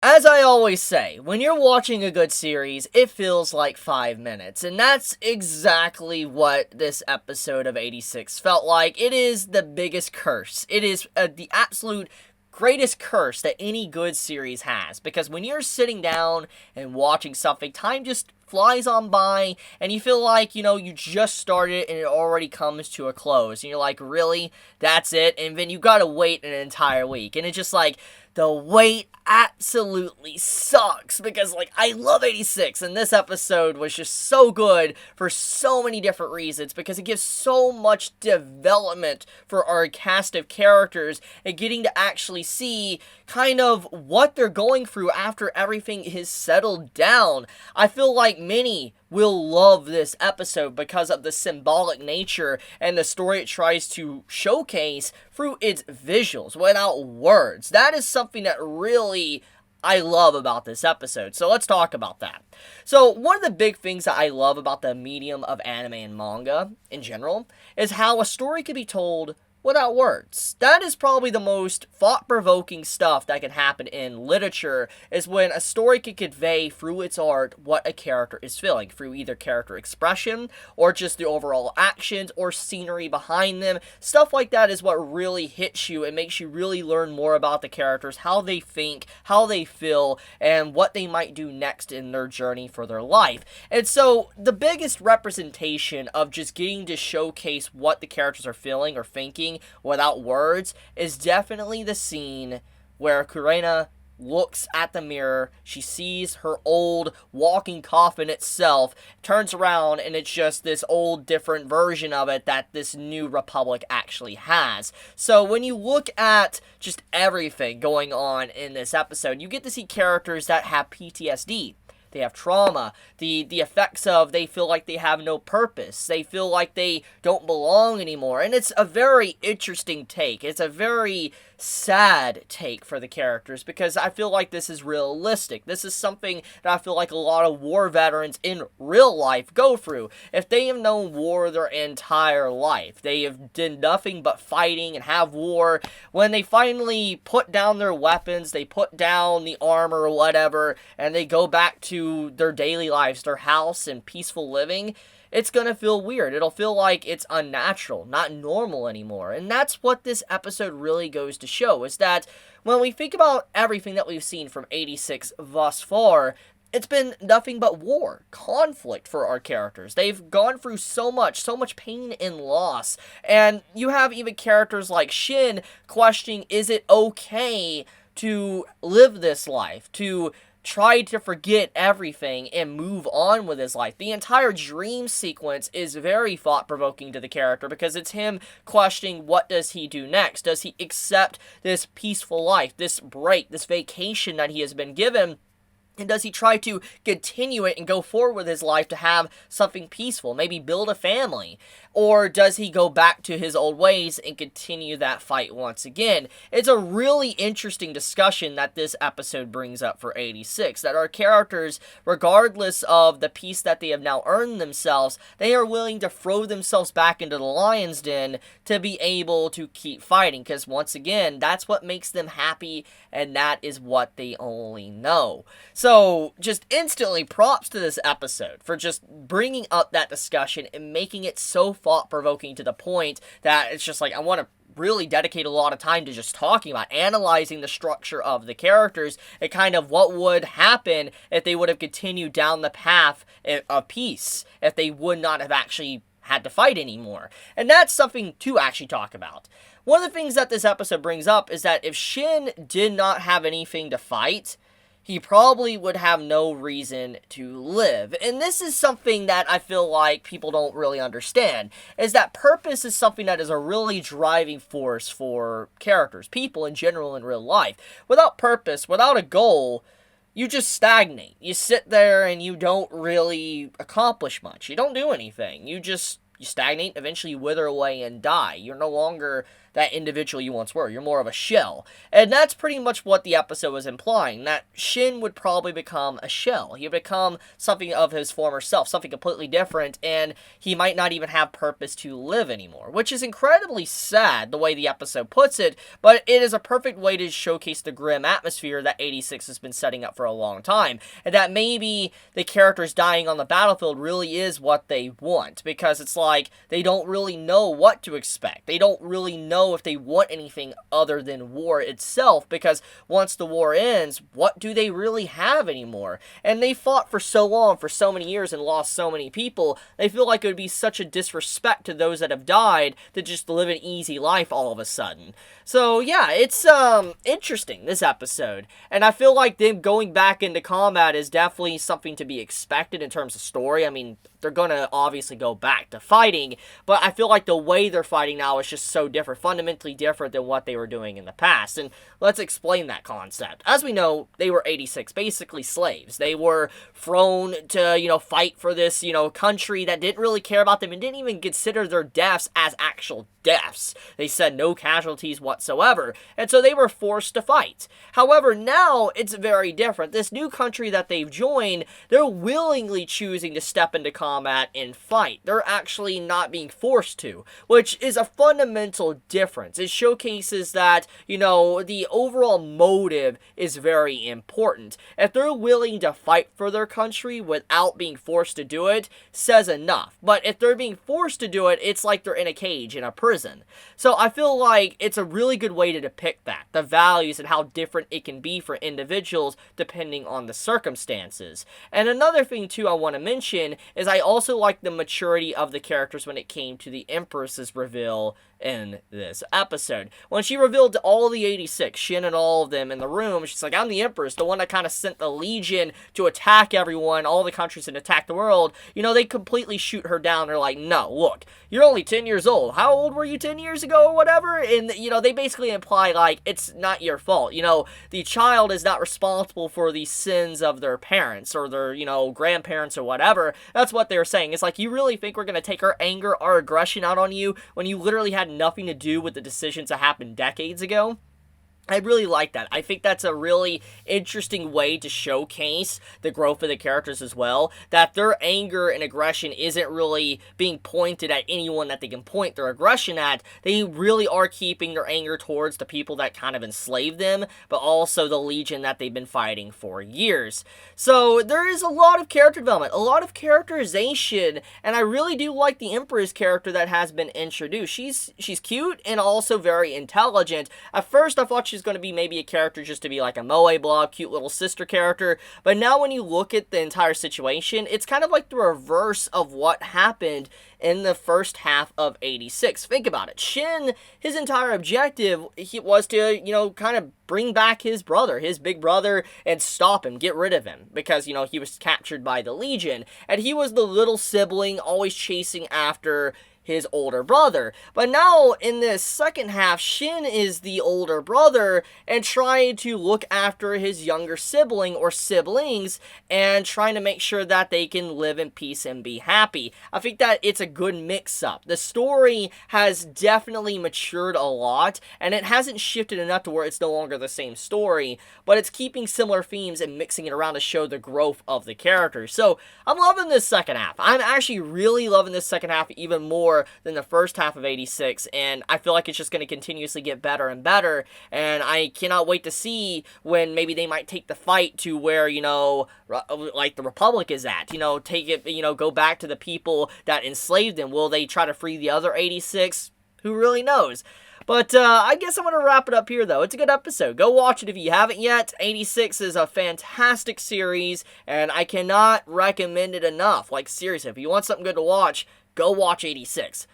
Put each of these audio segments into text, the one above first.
As I always say, when you're watching a good series, it feels like 5 minutes, and that's exactly what this episode of 86 felt like. It is the biggest curse. It is the absolute greatest curse that any good series has, because when you're sitting down and watching something, time just flies on by, and you feel like, you just started and it already comes to a close, and you're like, really? That's it? And then you gotta wait an entire week, and it's just like, the wait absolutely sucks, because I love 86, and this episode was just so good for so many different reasons, because it gives so much development for our cast of characters and getting to actually see kind of what they're going through after everything is settled down. I feel like many will love this episode because of the symbolic nature and the story it tries to showcase through its visuals without words. That is something that really I love about this episode. So let's talk about that. So one of the big things that I love about the medium of anime and manga in general is how a story can be told without words. That is probably the most thought-provoking stuff that can happen in literature, is when a story can convey through its art what a character is feeling, through either character expression, or just the overall actions, or scenery behind them. Stuff like that is what really hits you and makes you really learn more about the characters, how they think, how they feel, and what they might do next in their journey for their life. And so, the biggest representation of just getting to showcase what the characters are feeling or thinking without words is definitely the scene where Kurena looks at the mirror, she sees her old walking coffin itself, turns around, and it's just this old different version of it that this new republic actually has. So when you look at just everything going on in this episode, you get to see characters that have PTSD. They have trauma, the effects of they feel like they have no purpose, they feel like they don't belong anymore, and it's a very interesting take. It's a very sad take for the characters, because I feel like this is realistic. This is something that I feel like a lot of war veterans in real life go through. If they have known war their entire life, they have done nothing but fighting and have war, when they finally put down their weapons, they put down the armor or whatever, and they go back to their daily lives, their house, and peaceful living, it's gonna feel weird. It'll feel like it's unnatural, not normal anymore. And that's what this episode really goes to show, is that when we think about everything that we've seen from 86 thus far, it's been nothing but war, conflict for our characters. They've gone through so much pain and loss. And you have even characters like Shin questioning, is it okay to live this life, to try to forget everything and move on with his life. The entire dream sequence is very thought-provoking to the character, because it's him questioning, what does he do next? Does he accept this peaceful life, this break, this vacation that he has been given? And does he try to continue it and go forward with his life to have something peaceful, maybe build a family? Or does he go back to his old ways and continue that fight once again? It's a really interesting discussion that this episode brings up for 86, that our characters, regardless of the peace that they have now earned themselves, they are willing to throw themselves back into the lion's den to be able to keep fighting, because once again, that's what makes them happy, and that is what they only know. So, just instantly props to this episode for just bringing up that discussion and making it so thought-provoking to the point that it's just like, I want to really dedicate a lot of time to just talking about, analyzing the structure of the characters and kind of what would happen if they would have continued down the path of peace, if they would not have actually had to fight anymore. And that's something to actually talk about. One of the things that this episode brings up is that if Shin did not have anything to fight, he probably would have no reason to live. And this is something that I feel like people don't really understand, is that purpose is something that is a really driving force for characters, people in general in real life. Without purpose, without a goal, you just stagnate. You sit there and you don't really accomplish much. You don't do anything. You stagnate, eventually you wither away and die. You're no longer that individual you once were. You're more of a shell. And that's pretty much what the episode was implying, that Shin would probably become a shell. He'd become something of his former self, something completely different, and he might not even have purpose to live anymore, which is incredibly sad the way the episode puts it, but it is a perfect way to showcase the grim atmosphere that 86 has been setting up for a long time, and that maybe the characters dying on the battlefield really is what they want, because it's like they don't really know what to expect. They don't really know if they want anything other than war itself, because once the war ends, what do they really have anymore? And they fought for so long, for so many years, and lost so many people, they feel like it would be such a disrespect to those that have died to just live an easy life all of a sudden. So yeah, it's interesting, this episode, and I feel like them going back into combat is definitely something to be expected in terms of story. I mean, they're gonna obviously go back to fighting, but I feel like the way they're fighting now is just so different, fundamentally different than what they were doing in the past, and let's explain that concept. As we know, they were 86, basically slaves. They were thrown to, fight for this, country that didn't really care about them and didn't even consider their deaths as actual deaths. They said no casualties whatsoever, and so they were forced to fight. However, now it's very different. This new country that they've joined, they're willingly choosing to step into combat and fight. They're actually not being forced to, which is a fundamental difference. It showcases that, the overall motive is very important. If they're willing to fight for their country without being forced to do it, says enough. But if they're being forced to do it, it's like they're in a cage in a prison. So I feel like it's a really good way to depict that, the values and how different it can be for individuals depending on the circumstances. And another thing too I want to mention is I also like the maturity of the characters when it came to the Empress's reveal in this episode. When she revealed to all the 86, Shin and all of them in the room, she's like, I'm the Empress, the one that kind of sent the Legion to attack everyone, all the countries, and attack the world. They completely shoot her down. They're like, no, look, you're only 10 years old. How old were you 10 years ago or whatever? And, they basically imply, like, it's not your fault. The child is not responsible for the sins of their parents or their, grandparents or whatever. That's what they're saying. It's like, you really think we're going to take our anger, our aggression out on you when you literally had nothing to do with the decisions that happened decades ago? I really like that. I think that's a really interesting way to showcase the growth of the characters as well, that their anger and aggression isn't really being pointed at anyone that they can point their aggression at. They really are keeping their anger towards the people that kind of enslaved them, but also the Legion that they've been fighting for years. So there is a lot of character development, a lot of characterization, and I really do like the Emperor's character that has been introduced. She's cute and also very intelligent. At first I thought she's going to be maybe a character just to be like a moe blob, cute little sister character, but now when you look at the entire situation, it's kind of like the reverse of what happened in the first half of 86. Think about it. Shin, his entire objective was to, kind of bring back his brother, his big brother, and stop him, get rid of him, because, he was captured by the Legion, and he was the little sibling always chasing after his older brother. But now, in this second half, Shin is the older brother and trying to look after his younger sibling or siblings and trying to make sure that they can live in peace and be happy. I think that it's a good mix-up. The story has definitely matured a lot, and it hasn't shifted enough to where it's no longer the same story, but it's keeping similar themes and mixing it around to show the growth of the characters. So, I'm loving this second half. I'm actually really loving this second half even more than the first half of 86, and I feel like it's just going to continuously get better and better, and I cannot wait to see when maybe they might take the fight to where, like the Republic is at, take it, go back to the people that enslaved them. Will they try to free the other 86? Who really knows? But I guess I'm going to wrap it up here, though. It's a good episode. Go watch it if you haven't yet. 86 is a fantastic series, and I cannot recommend it enough. Like, seriously, if you want something good to watch, go watch 86.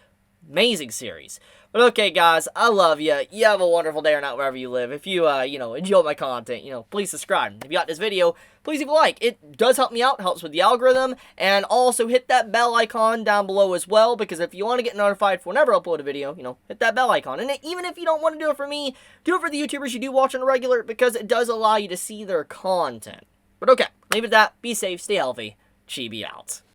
Amazing series. But okay, guys, I love you. You have a wonderful day or night wherever you live. If you, enjoy my content, please subscribe. If you got this video, please leave a like. It does help me out, helps with the algorithm, and also hit that bell icon down below as well, because if you want to get notified for whenever I upload a video, hit that bell icon. And even if you don't want to do it for me, do it for the YouTubers you do watch on a regular, because it does allow you to see their content. But okay, leave it at that. Be safe, stay healthy. Chibi out.